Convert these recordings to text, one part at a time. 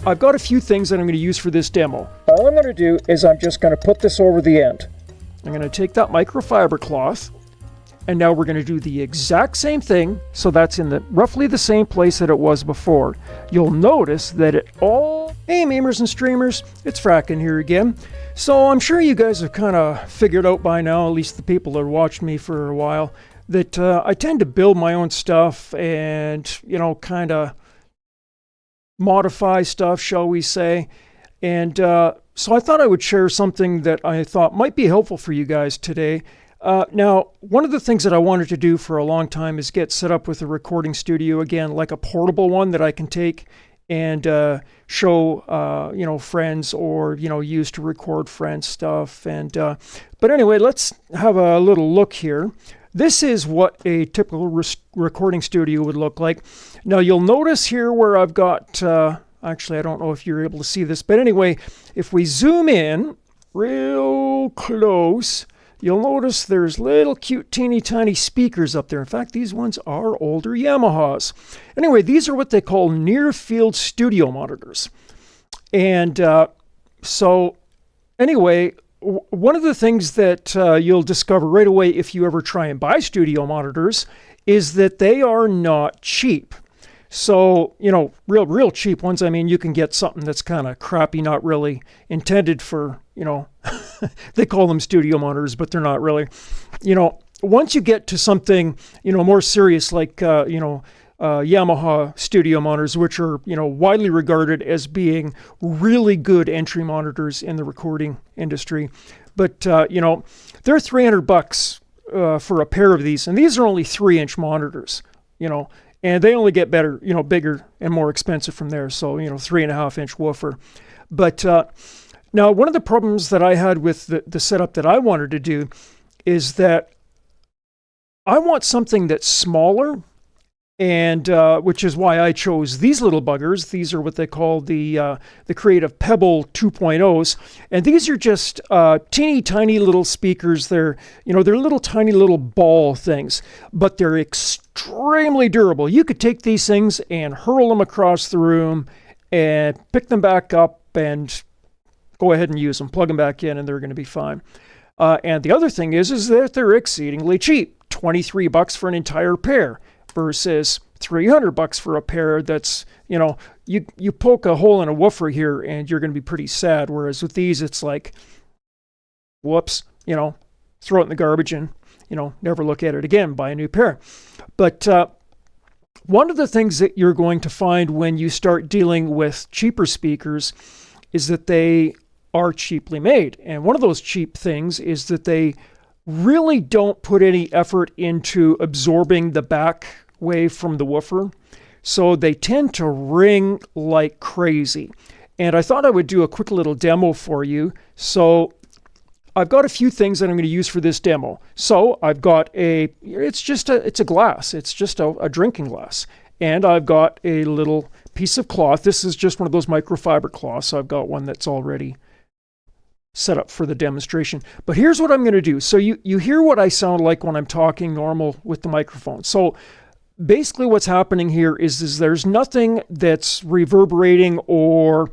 I've got a few things that I'm going to use for this demo. All I'm going to do is I'm just going to put this over the end. I'm going to take that microfiber cloth, and now we're going to do the exact same thing, so that's in roughly the same place that it was before. You'll notice that it all... Hey memers and streamers, it's Frackin' here again. So I'm sure you guys have kind of figured out by now, at least the people that watched me for a while, that I tend to build my own stuff and, you know, kind of modify stuff, shall we say. And so I thought I would share something that I thought might be helpful for you guys today. Now, one of the things that I wanted to do for a long time is get set up with a recording studio, again, like a portable one that I can take and show, you know, friends, or, you know, use to record friends' stuff. And but anyway, let's have a little look here. This is what a typical recording studio would look like. Now you'll notice here where I've got, actually I don't know if you're able to see this, but anyway, if we zoom in real close, you'll notice there's little cute teeny tiny speakers up there. In fact, these ones are older Yamahas. Anyway, these are what they call near field studio monitors. And so anyway, one of the things that you'll discover right away if you ever try and buy studio monitors is that they are not cheap. So, you know, real cheap ones, I mean, you can get something that's kind of crappy, not really intended for, you know, they call them studio monitors, but they're not really. You know, once you get to something, you know, more serious, like, you know, Yamaha studio monitors, which are, you know, widely regarded as being really good entry monitors in the recording industry. But, you know, they're $300 for a pair of these, and these are only 3-inch monitors, you know, and they only get better, you know, bigger and more expensive from there. So, you know, 3.5-inch woofer. But now one of the problems that I had with the setup that I wanted to do is that I want something that's smaller, and which is why I chose these little buggers. These are what they call the Creative Pebble 2.0s, and these are just teeny tiny little speakers. They're, you know, they're little tiny little ball things, but they're extremely durable. You could take these things and hurl them across the room and pick them back up and go ahead and use them, plug them back in, and they're going to be fine. And the other thing is that they're exceedingly cheap. $23 for an entire pair versus $300 for a pair that's, you know, you poke a hole in a woofer here and you're going to be pretty sad. Whereas with these, it's like, whoops, you know, throw it in the garbage and, you know, never look at it again, buy a new pair. But one of the things that you're going to find when you start dealing with cheaper speakers is that they are cheaply made. And one of those cheap things is that they really don't put any effort into absorbing the back wave from the woofer. So they tend to ring like crazy. And I thought I would do a quick little demo for you. So I've got a few things that I'm going to use for this demo. So I've got it's a glass. It's just a drinking glass. And I've got a little piece of cloth. This is just one of those microfiber cloths. So I've got one that's already set up for the demonstration. But here's what I'm going to do. So you hear what I sound like when I'm talking normal with the microphone. So basically what's happening here is there's nothing that's reverberating or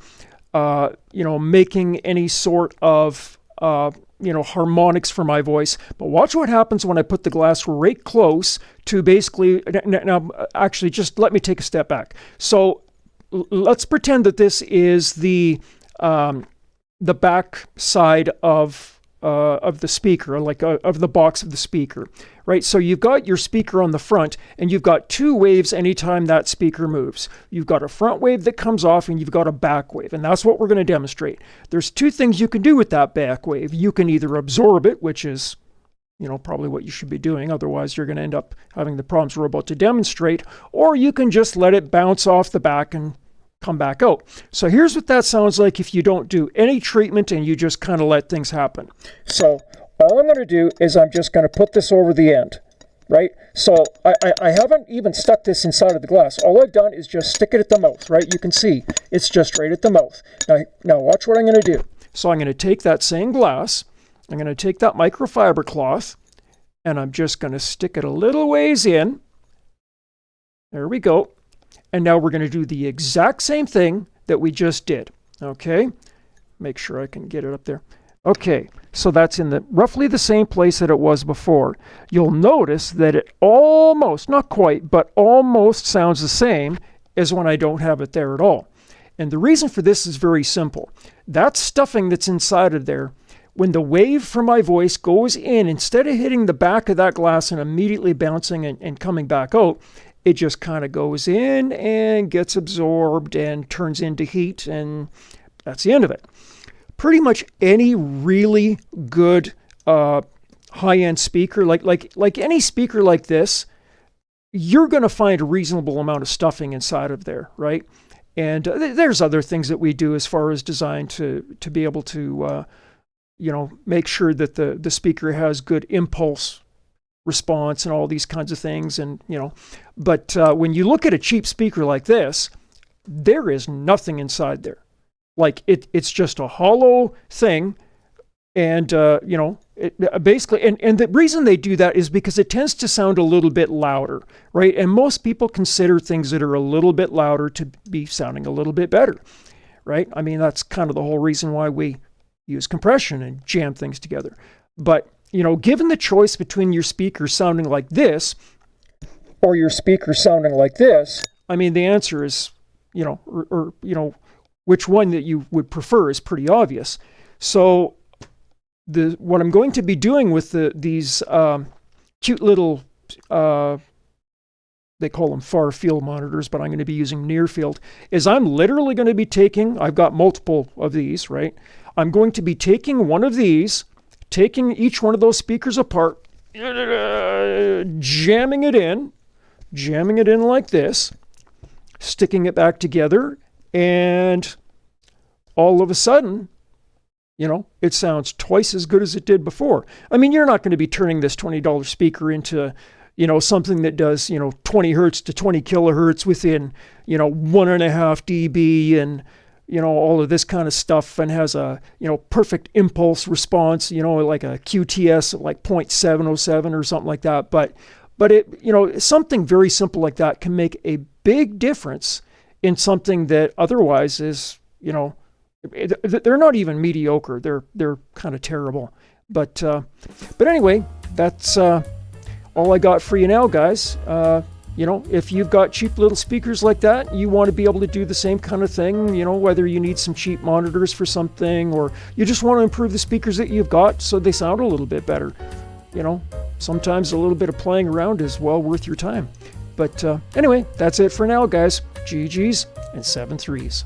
you know, making any sort of you know, harmonics for my voice. But watch what happens when I put the glass right close to basically, now actually just let me take a step back. So let's pretend that this is the back side of the speaker, like of the box of the speaker, right? So you've got your speaker on the front, and you've got two waves anytime that speaker moves. You've got a front wave that comes off, and you've got a back wave, and that's what we're going to demonstrate. There's two things you can do with that back wave. You can either absorb it, which is, you know, probably what you should be doing. Otherwise, you're going to end up having the problems we're about to demonstrate, or you can just let it bounce off the back and come back out. So here's what that sounds like if you don't do any treatment and you just kind of let things happen. So all I'm going to do is I'm just going to put this over the end, right? So I haven't even stuck this inside of the glass. All I've done is just stick it at the mouth, right? You can see it's just right at the mouth. Now watch what I'm going to do. So I'm going to take that same glass, I'm going to take that microfiber cloth, and I'm just going to stick it a little ways in. There we go. And now we're going to do the exact same thing that we just did. Okay, make sure I can get it up there. Okay, so that's in the roughly the same place that it was before. You'll notice that it almost, not quite, but almost sounds the same as when I don't have it there at all. And the reason for this is very simple. That stuffing that's inside of there, when the wave from my voice goes in, instead of hitting the back of that glass and immediately bouncing and coming back out, it just kind of goes in and gets absorbed and turns into heat, and that's the end of it. Pretty much any really good high-end speaker, like any speaker like this, you're going to find a reasonable amount of stuffing inside of there, right? And there's other things that we do as far as design to be able to, make sure that the speaker has good impulse response and all these kinds of things, and but when you look at a cheap speaker like this, there is nothing inside there. Like it's just a hollow thing, and basically, and the reason they do that is because it tends to sound a little bit louder, right? And most people consider things that are a little bit louder to be sounding a little bit better, right? I mean, that's kind of the whole reason why we use compression and jam things together. But given the choice between your speaker sounding like this or your speaker sounding like this, I mean, the answer is, which one that you would prefer is pretty obvious. So what I'm going to be doing with these cute little, they call them far field monitors, but I'm going to be using near field, is I'm literally going to be taking, I've got multiple of these, right? I'm going to be taking one of these, taking each one of those speakers apart, jamming it in like this, sticking it back together, and all of a sudden, it sounds twice as good as it did before. I mean, you're not going to be turning this $20 speaker into, something that does, 20 hertz to 20 kilohertz within, 1.5 dB and, all of this kind of stuff, and has a, perfect impulse response, like a QTS at like 0.707 or something like that. But it, something very simple like that can make a big difference in something that otherwise is, they're not even mediocre. They're kind of terrible. But anyway, that's all I got for you now, guys. If you've got cheap little speakers like that, you want to be able to do the same kind of thing, whether you need some cheap monitors for something, or you just want to improve the speakers that you've got so they sound a little bit better. Sometimes a little bit of playing around is well worth your time. But anyway, that's it for now, guys. GGs and 7 threes.